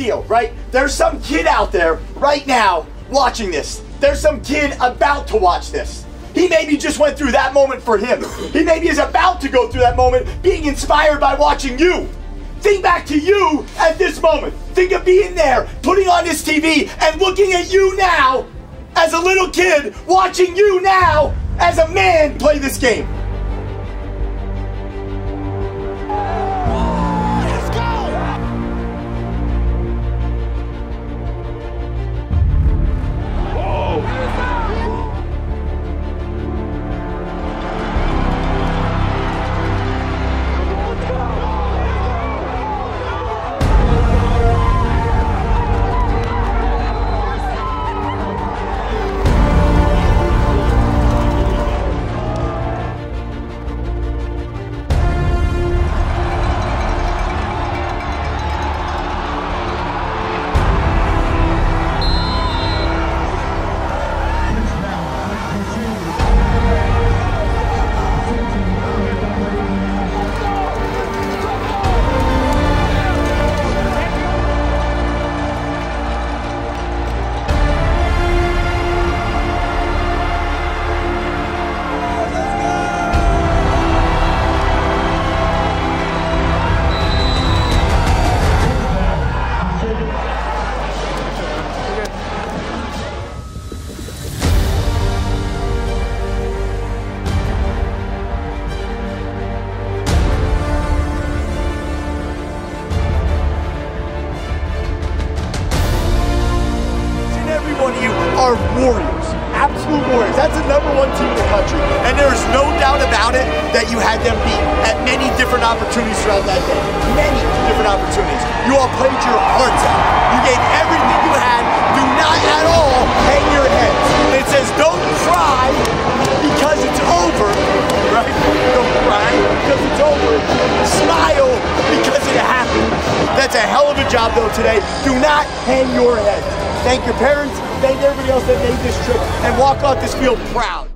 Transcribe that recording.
deal, right? There's some kid out there right now watching this. There's some kid about to watch this. He maybe just went through that moment for him. He maybe is about to go through that moment being inspired by watching you. Think back to you at this moment. Think of being there, putting on this TV and looking at you now as a little kid, watching you now as a man play this game. Are warriors, absolute warriors. That's the #1 team in the country, and there's no doubt about it that you had them beat at many different opportunities throughout that day. Many different opportunities. You all played your hearts out. You gave everything you had. Do not at all hang your heads. It says don't cry because it's over, right? Don't cry because it's over. Smile because it happened. That's a hell of a job though today. Do not hang your heads. Thank your parents. Thank everybody else that made this trip and walk off this field proud.